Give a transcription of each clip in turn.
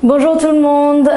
Bonjour tout le monde,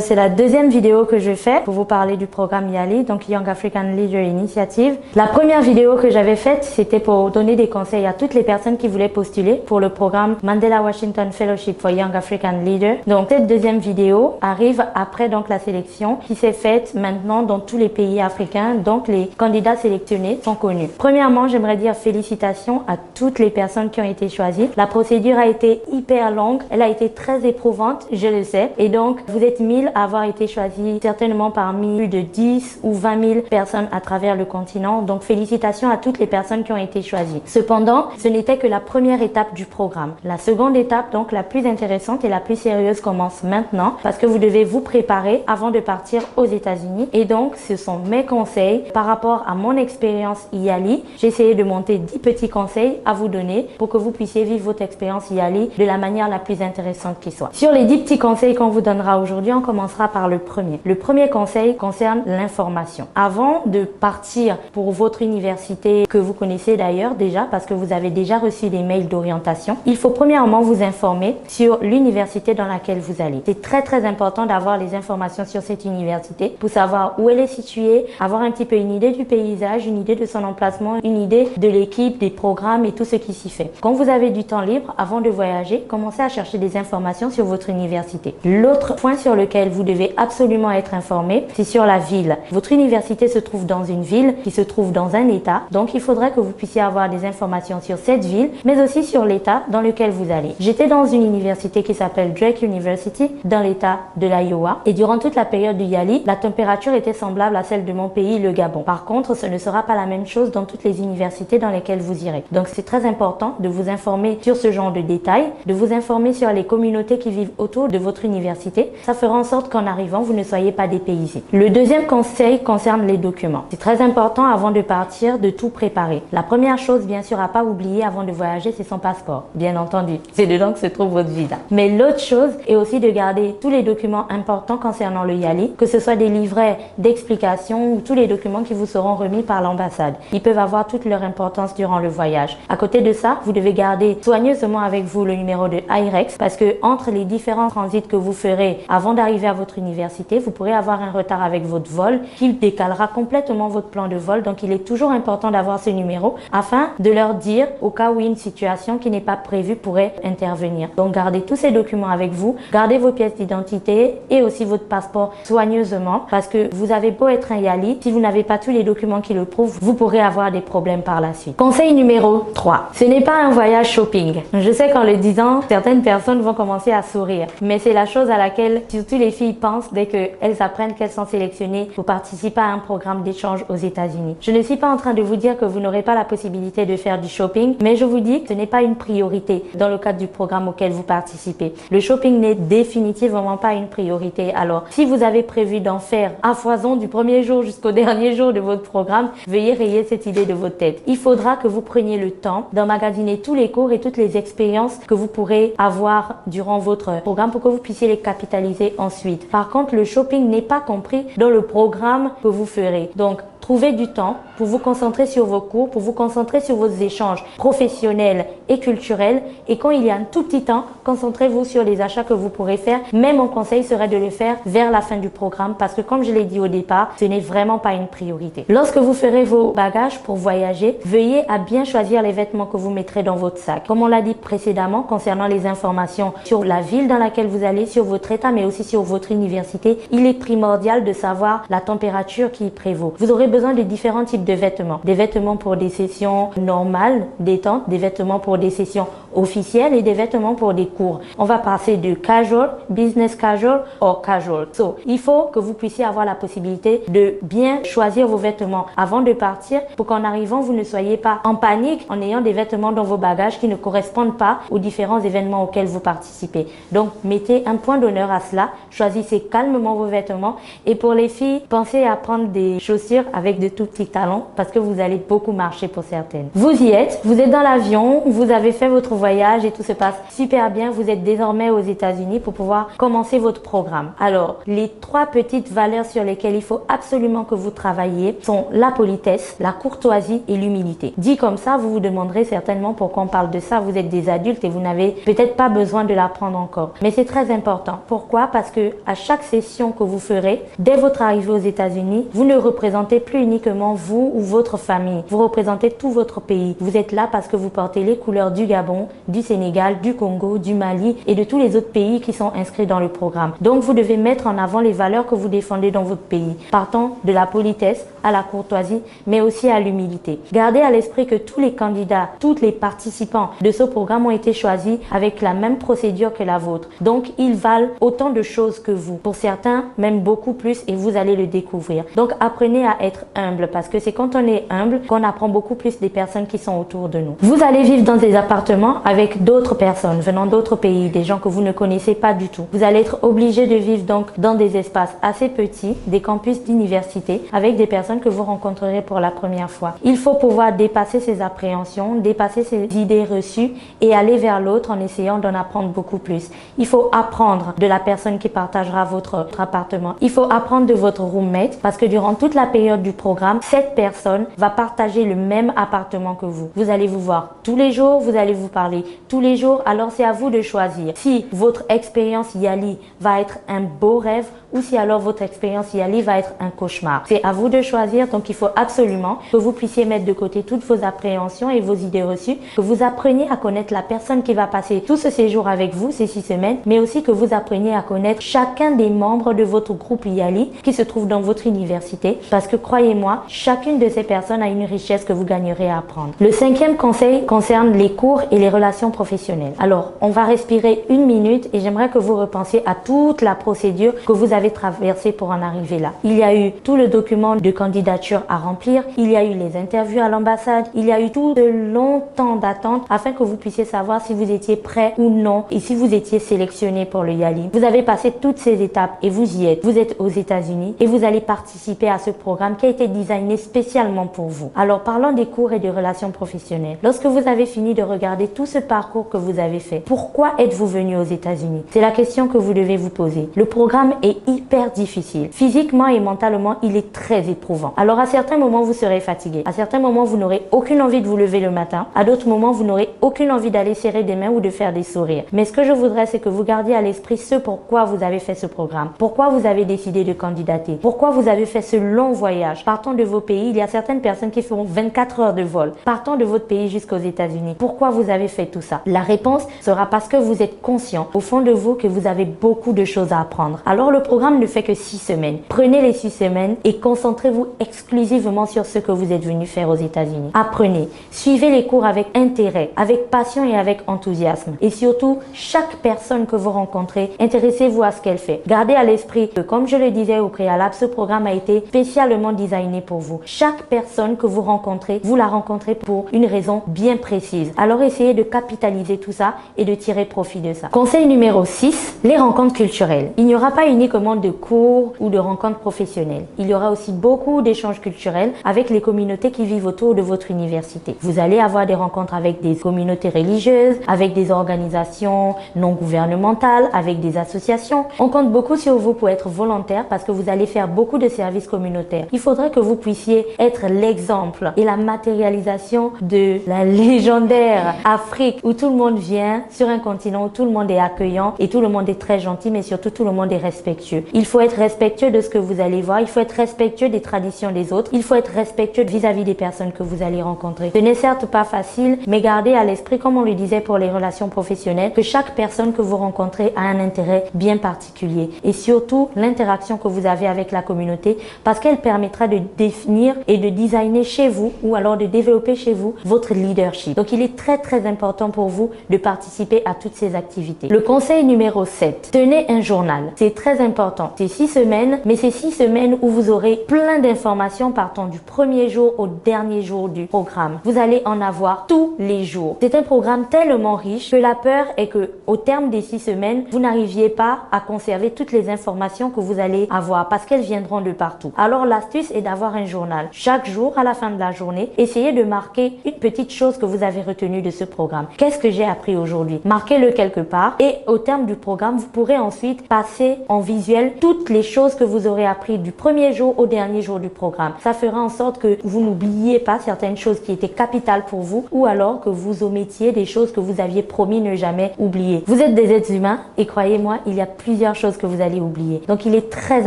c'est la deuxième vidéo que je fais pour vous parler du programme YALI, donc Young African Leader Initiative. La première vidéo que j'avais faite, c'était pour donner des conseils à toutes les personnes qui voulaient postuler pour le programme Mandela Washington Fellowship for Young African Leader. Donc cette deuxième vidéo arrive après donc la sélection qui s'est faite maintenant dans tous les pays africains, donc les candidats sélectionnés sont connus. Premièrement, j'aimerais dire félicitations à toutes les personnes qui ont été choisies. La procédure a été hyper longue, elle a été très éprouvante, je le sais. Et donc, vous êtes 1000 à avoir été choisis certainement parmi plus de 10 ou 20 000 personnes à travers le continent. Donc, félicitations à toutes les personnes qui ont été choisies. Cependant, ce n'était que la première étape du programme. La seconde étape, donc la plus intéressante et la plus sérieuse, commence maintenant parce que vous devez vous préparer avant de partir aux États-Unis. Et donc, ce sont mes conseils par rapport à mon expérience YALI. J'ai essayé de monter 10 petits conseils à vous donner pour que vous puissiez vivre votre expérience YALI de la manière la plus intéressante qui soit. Sur les 10 petits conseils qu'on vous donnera aujourd'hui, on commencera par le premier. Le premier conseil concerne l'information. Avant de partir pour votre université, que vous connaissez d'ailleurs déjà parce que vous avez déjà reçu des mails d'orientation, il faut premièrement vous informer sur l'université dans laquelle vous allez. C'est très important d'avoir les informations sur cette université pour savoir où elle est située, avoir un petit peu une idée du paysage, une idée de son emplacement, une idée de l'équipe, des programmes et tout ce qui s'y fait. Quand vous avez du temps libre, avant de voyager, commencez à chercher des informations sur votre université. L'autre point sur lequel vous devez absolument être informé, c'est sur la ville. Votre université se trouve dans une ville qui se trouve dans un état, donc il faudrait que vous puissiez avoir des informations sur cette ville, mais aussi sur l'état dans lequel vous allez. J'étais dans une université qui s'appelle Drake University, dans l'état de l'Iowa, et durant toute la période du YALI, la température était semblable à celle de mon pays, le Gabon. Par contre, ce ne sera pas la même chose dans toutes les universités dans lesquelles vous irez. Donc c'est très important de vous informer sur ce genre de détails, de vous informer sur les communautés qui vivent autour de votre université. Ça fera en sorte qu'en arrivant, vous ne soyez pas dépaysé. Le deuxième conseil concerne les documents. C'est très important avant de partir de tout préparer. La première chose, bien sûr, à pas oublier avant de voyager, c'est son passeport. Bien entendu, c'est dedans que se trouve votre visa. Mais l'autre chose est aussi de garder tous les documents importants concernant le YALI, que ce soit des livrets d'explications ou tous les documents qui vous seront remis par l'ambassade. Ils peuvent avoir toute leur importance durant le voyage. À côté de ça, vous devez garder soigneusement avec vous le numéro de IREX parce que entre les différents transits que vous ferez avant d'arriver à votre université, vous pourrez avoir un retard avec votre vol qui décalera complètement votre plan de vol. Donc, il est toujours important d'avoir ce numéro afin de leur dire au cas où une situation qui n'est pas prévue pourrait intervenir. Donc, gardez tous ces documents avec vous, gardez vos pièces d'identité et aussi votre passeport soigneusement parce que vous avez beau être un YALI, si vous n'avez pas tous les documents qui le prouvent, vous pourrez avoir des problèmes par la suite. Conseil numéro 3. Ce n'est pas un voyage shopping. Je sais qu'en le disant, certaines personnes vont commencer à sourire, mais c'est la chose à laquelle surtout les filles pensent dès qu'elles apprennent qu'elles sont sélectionnées pour participer à un programme d'échange aux États-Unis. Je ne suis pas en train de vous dire que vous n'aurez pas la possibilité de faire du shopping, mais je vous dis que ce n'est pas une priorité dans le cadre du programme auquel vous participez. Le shopping n'est définitivement pas une priorité. Alors, si vous avez prévu d'en faire à foison du premier jour jusqu'au dernier jour de votre programme, veuillez rayer cette idée de votre tête. Il faudra que vous preniez le temps d'emmagasiner tous les cours et toutes les expériences que vous pourrez avoir durant votre programme pour que vous puissiez les capitaliser ensuite. Par contre, le shopping n'est pas compris dans le programme que vous ferez. Donc, trouvez du temps pour vous concentrer sur vos cours, pour vous concentrer sur vos échanges professionnels et culturels. Et quand il y a un tout petit temps, concentrez-vous sur les achats que vous pourrez faire. Mais mon conseil serait de le faire vers la fin du programme parce que comme je l'ai dit au départ, ce n'est vraiment pas une priorité. Lorsque vous ferez vos bagages pour voyager, veuillez à bien choisir les vêtements que vous mettrez dans votre sac. Comme on l'a dit précédemment concernant les informations sur la ville dans laquelle vous allez, sur votre état, mais aussi sur votre université, il est primordial de savoir la température qui y prévaut. Vous aurez besoin de différents types de vêtements. Des vêtements pour des sessions normales, détente, des vêtements pour des sessions officielles et des vêtements pour des cours. On va passer de casual, business casual ou casual. Il faut que vous puissiez avoir la possibilité de bien choisir vos vêtements avant de partir pour qu'en arrivant, vous ne soyez pas en panique en ayant des vêtements dans vos bagages qui ne correspondent pas aux différents événements auxquels vous participez. Donc, mettez un point d'honneur à cela. Choisissez calmement vos vêtements. Et pour les filles, pensez à prendre des chaussures avec avec de tout petits talons parce que vous allez beaucoup marcher pour certaines. Vous y êtes, vous êtes dans l'avion, vous avez fait votre voyage et tout se passe super bien. Vous êtes désormais aux États-Unis pour pouvoir commencer votre programme. Alors, les 3 petites valeurs sur lesquelles il faut absolument que vous travailliez sont la politesse, la courtoisie et l'humilité. Dit comme ça, vous vous demanderez certainement pourquoi on parle de ça. Vous êtes des adultes et vous n'avez peut-être pas besoin de l'apprendre encore. Mais c'est très important. Pourquoi? Parce que à chaque session que vous ferez, dès votre arrivée aux États-Unis, vous ne représentez plus uniquement vous ou votre famille. Vous représentez tout votre pays. Vous êtes là parce que vous portez les couleurs du Gabon, du Sénégal, du Congo, du Mali et de tous les autres pays qui sont inscrits dans le programme. Donc, vous devez mettre en avant les valeurs que vous défendez dans votre pays, partant de la politesse à la courtoisie, mais aussi à l'humilité. Gardez à l'esprit que tous les candidats, tous les participants de ce programme ont été choisis avec la même procédure que la vôtre. Donc, ils valent autant de choses que vous. Pour certains, même beaucoup plus, et vous allez le découvrir. Donc, apprenez à être humble parce que c'est quand on est humble qu'on apprend beaucoup plus des personnes qui sont autour de nous. Vous allez vivre dans des appartements avec d'autres personnes venant d'autres pays, des gens que vous ne connaissez pas du tout. Vous allez être obligé de vivre donc dans des espaces assez petits, des campus d'université, avec des personnes que vous rencontrerez pour la première fois. Il faut pouvoir dépasser ses appréhensions, dépasser ses idées reçues et aller vers l'autre en essayant d'en apprendre beaucoup plus. Il faut apprendre de la personne qui partagera votre appartement. Il faut apprendre de votre roommate parce que durant toute la période du programme, cette personne va partager le même appartement que vous. Vous allez vous voir tous les jours, vous allez vous parler tous les jours. Alors c'est à vous de choisir si votre expérience YALI va être un beau rêve ou si alors votre expérience YALI va être un cauchemar. C'est à vous de choisir, donc il faut absolument que vous puissiez mettre de côté toutes vos appréhensions et vos idées reçues, que vous appreniez à connaître la personne qui va passer tout ce séjour avec vous, ces 6 semaines, mais aussi que vous appreniez à connaître chacun des membres de votre groupe YALI qui se trouve dans votre université, parce que croyez-moi, chacune de ces personnes a une richesse que vous gagnerez à apprendre. Le 5e conseil concerne les cours et les relations professionnelles. Alors, on va respirer 1 minute et j'aimerais que vous repensiez à toute la procédure que vous avez traversée pour en arriver là. Il y a eu tout le document de candidature à remplir, il y a eu les interviews à l'ambassade, il y a eu tout de long temps d'attente afin que vous puissiez savoir si vous étiez prêt ou non et si vous étiez sélectionné pour le YALI. Vous avez passé toutes ces étapes et vous y êtes. Vous êtes aux États-Unis et vous allez participer à ce programme qui a été designé spécialement pour vous. Alors parlons des cours et des relations professionnelles. Lorsque vous avez fini de regarder tout ce parcours que vous avez fait, pourquoi êtes-vous venu aux États-Unis? C'est la question que vous devez vous poser. Le programme est hyper difficile. Physiquement et mentalement, il est très éprouvant. Alors à certains moments, vous serez fatigué. À certains moments, vous n'aurez aucune envie de vous lever le matin. À d'autres moments, vous n'aurez aucune envie d'aller serrer des mains ou de faire des sourires. Mais ce que je voudrais, c'est que vous gardiez à l'esprit ce pourquoi vous avez fait ce programme. Pourquoi vous avez décidé de candidater. Pourquoi vous avez fait ce long voyage. Partant de vos pays, il y a certaines personnes qui feront 24 heures de vol. Partant de votre pays jusqu'aux États-Unis. Pourquoi vous avez fait tout ça? La réponse sera parce que vous êtes conscient au fond de vous que vous avez beaucoup de choses à apprendre. Alors le programme ne fait que 6 semaines. Prenez les 6 semaines et concentrez-vous exclusivement sur ce que vous êtes venu faire aux États-Unis. Apprenez, suivez les cours avec intérêt, avec passion et avec enthousiasme. Et surtout, chaque personne que vous rencontrez, intéressez-vous à ce qu'elle fait. Gardez à l'esprit que, comme je le disais au préalable, ce programme a été spécialement designé pour vous. Chaque personne que vous rencontrez, vous la rencontrez pour une raison bien précise. Alors essayez de capitaliser tout ça et de tirer profit de ça. Conseil numéro 6, les rencontres culturelles. Il n'y aura pas uniquement de cours ou de rencontres professionnelles. Il y aura aussi beaucoup d'échanges culturels avec les communautés qui vivent autour de votre université. Vous allez avoir des rencontres avec des communautés religieuses, avec des organisations non gouvernementales, avec des associations. On compte beaucoup sur vous pour être volontaire parce que vous allez faire beaucoup de services communautaires. Il faudrait que vous puissiez être l'exemple et la matérialisation de la légendaire Afrique où tout le monde vient sur un continent où tout le monde est accueillant et tout le monde est très gentil, mais surtout tout le monde est respectueux. Il faut être respectueux de ce que vous allez voir, il faut être respectueux des traditions des autres, il faut être respectueux vis-à-vis des personnes que vous allez rencontrer. Ce n'est certes pas facile, mais gardez à l'esprit, comme on le disait pour les relations professionnelles, que chaque personne que vous rencontrez a un intérêt bien particulier et surtout l'interaction que vous avez avec la communauté parce qu'elle permettra de définir et de designer chez vous ou alors de développer chez vous votre leadership. Donc il est très important pour vous de participer à toutes ces activités. Le conseil numéro 7, tenez un journal. C'est très important. C'est 6 semaines, mais c'est 6 semaines où vous aurez plein d'informations partant du premier jour au dernier jour du programme. Vous allez en avoir tous les jours. C'est un programme tellement riche que la peur est que au terme des 6 semaines, vous n'arriviez pas à conserver toutes les informations que vous allez avoir parce qu'elles viendront de partout. Alors l'astuce c'est d'avoir un journal. Chaque jour, à la fin de la journée, essayez de marquer une petite chose que vous avez retenue de ce programme. Qu'est-ce que j'ai appris aujourd'hui? Marquez-le quelque part et au terme du programme, vous pourrez ensuite passer en visuel toutes les choses que vous aurez appris du premier jour au dernier jour du programme. Ça fera en sorte que vous n'oubliez pas certaines choses qui étaient capitales pour vous ou alors que vous omettiez des choses que vous aviez promis ne jamais oublier. Vous êtes des êtres humains et croyez-moi, il y a plusieurs choses que vous allez oublier. Donc il est très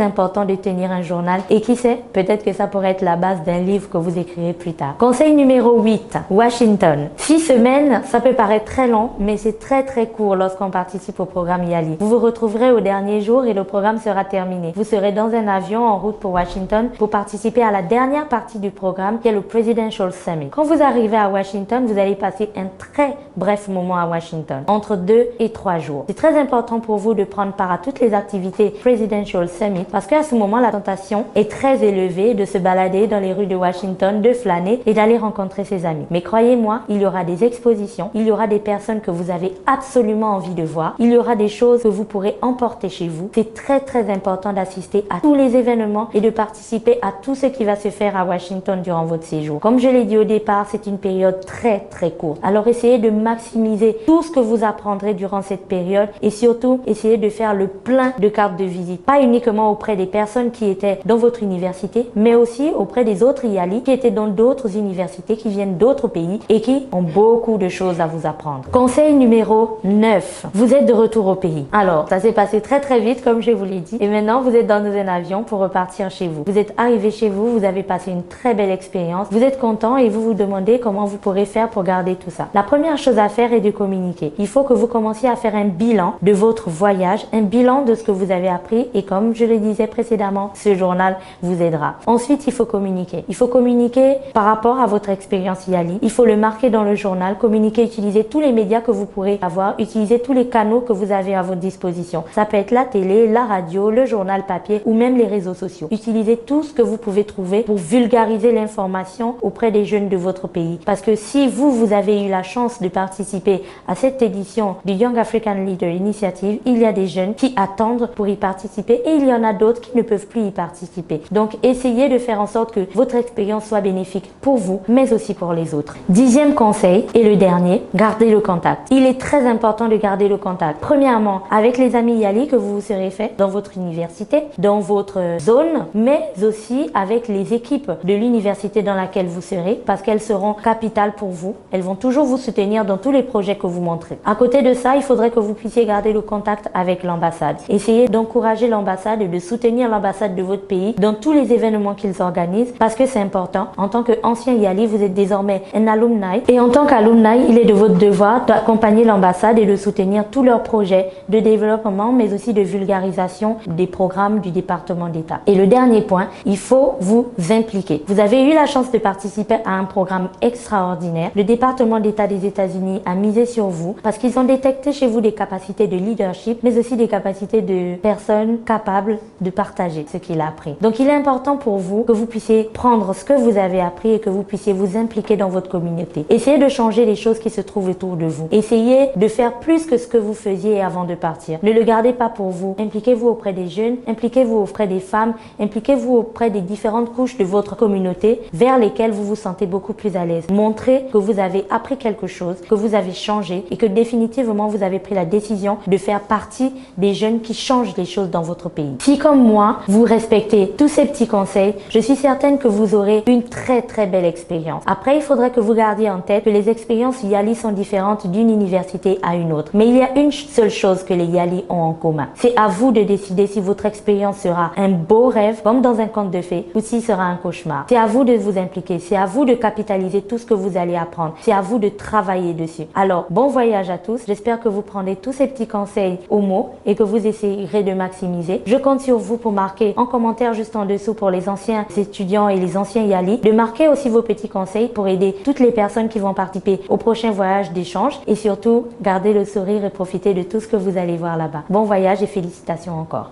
important de tenir un journal et qui sait, peut-être que ça pourrait être la base d'un livre que vous écrirez plus tard. Conseil numéro 8, Washington. 6 semaines, ça peut paraître très long, mais c'est très court lorsqu'on participe au programme YALI. Vous vous retrouverez au dernier jour et le programme sera terminé. Vous serez dans un avion en route pour Washington pour participer à la dernière partie du programme qui est le Presidential Summit. Quand vous arrivez à Washington, vous allez passer un très bref moment à Washington, entre 2 et 3 jours. C'est très important pour vous de prendre part à toutes les activités Presidential Summit parce qu'à ce moment, la tentation est très élevée de se balader dans les rues de Washington, de flâner et d'aller rencontrer ses amis. Mais croyez-moi, il y aura des expositions, il y aura des personnes que vous avez absolument envie de voir, il y aura des choses que vous pourrez emporter chez vous. C'est très important d'assister à tous les événements et de participer à tout ce qui va se faire à Washington durant votre séjour. Comme je l'ai dit au départ, c'est une période très courte. Alors essayez de maximiser tout ce que vous apprendrez durant cette période et surtout essayez de faire le plein de cartes de visite. Pas uniquement auprès des personnes qui étaient dans votre université, mais aussi auprès des autres YALI qui étaient dans d'autres universités, qui viennent d'autres pays et qui ont beaucoup de choses à vous apprendre. Conseil numéro 9. Vous êtes de retour au pays. Alors, ça s'est passé très vite comme je vous l'ai dit et maintenant vous êtes dans un avion pour repartir chez vous. Vous êtes arrivé chez vous, vous avez passé une très belle expérience, vous êtes content et vous vous demandez comment vous pourrez faire pour garder tout ça. La première chose à faire est de communiquer. Il faut que vous commenciez à faire un bilan de votre voyage, un bilan de ce que vous avez appris et comme je le disais précédemment, ce journal vous aidera. Ensuite, il faut communiquer. Il faut communiquer par rapport à votre expérience YALI. Il faut le marquer dans le journal, communiquer, utiliser tous les médias que vous pourrez avoir, utiliser tous les canaux que vous avez à votre disposition. Ça peut être la télé, la radio, le journal papier ou même les réseaux sociaux. Utilisez tout ce que vous pouvez trouver pour vulgariser l'information auprès des jeunes de votre pays. Parce que si vous avez eu la chance de participer à cette édition du Young African Leader Initiative, il y a des jeunes qui attendent pour y participer et il y en a d'autres qui ne peuvent plus y participer. Donc, essayez de faire en sorte que votre expérience soit bénéfique pour vous, mais aussi pour les autres. 10e conseil et le dernier, gardez le contact. Il est très important de garder le contact. Premièrement, avec les amis YALI que vous vous serez fait dans votre université, dans votre zone, mais aussi avec les équipes de l'université dans laquelle vous serez, parce qu'elles seront capitales pour vous. Elles vont toujours vous soutenir dans tous les projets que vous montrez. À côté de ça, il faudrait que vous puissiez garder le contact avec l'ambassade. Essayez d'encourager l'ambassade et de soutenir l'ambassade de votre pays dans tous les événements qu'ils organisent, parce que c'est important. En tant qu'ancien YALI, vous êtes désormais un alumni et en tant qu'alumni, il est de votre devoir d'accompagner l'ambassade et de soutenir tous leurs projets de développement, mais aussi de vulgarisation des programmes du département d'État. Et le dernier point, il faut vous impliquer. Vous avez eu la chance de participer à un programme extraordinaire. Le département d'État des États-Unis a misé sur vous parce qu'ils ont détecté chez vous des capacités de leadership, mais aussi des capacités de personnes capables de partager ce qu'il a appris. Donc il est important pour vous que vous puissiez prendre ce que vous avez appris et que vous puissiez vous impliquer dans votre communauté. Essayez de changer les choses qui se trouvent autour de vous. Essayez de faire plus que ce que vous faisiez avant de partir. Ne le gardez pas pour vous. Impliquez-vous auprès des jeunes, impliquez-vous auprès des femmes, impliquez-vous auprès des différentes couches de votre communauté vers lesquelles vous vous sentez beaucoup plus à l'aise. Montrez que vous avez appris quelque chose, que vous avez changé et que définitivement vous avez pris la décision de faire partie des jeunes qui changent les choses dans votre pays. Si comme moi, vous respectez tous ces petits conseils, je suis certaine que vous aurez une très belle expérience. Après, il faudrait que vous gardiez en tête que les expériences YALI sont différentes d'une université à une autre. Mais il y a une seule chose que les YALI ont en commun. C'est à vous de décider si votre expérience sera un beau rêve, comme dans un conte de fées, ou si sera un cauchemar. C'est à vous de vous impliquer. C'est à vous de capitaliser tout ce que vous allez apprendre. C'est à vous de travailler dessus. Alors, bon voyage à tous. J'espère que vous prendrez tous ces petits conseils au mot et que vous essayerez de maximiser. Je compte sur vous pour marquer en commentaire juste en dessous pour les anciens étudiants et les anciens YALI, de marquer aussi vos petits conseils pour aider toutes les personnes qui vont participer au prochain voyage d'échange et surtout garder le sourire et profiter de tout ce que vous allez voir là-bas. Bon voyage et félicitations encore.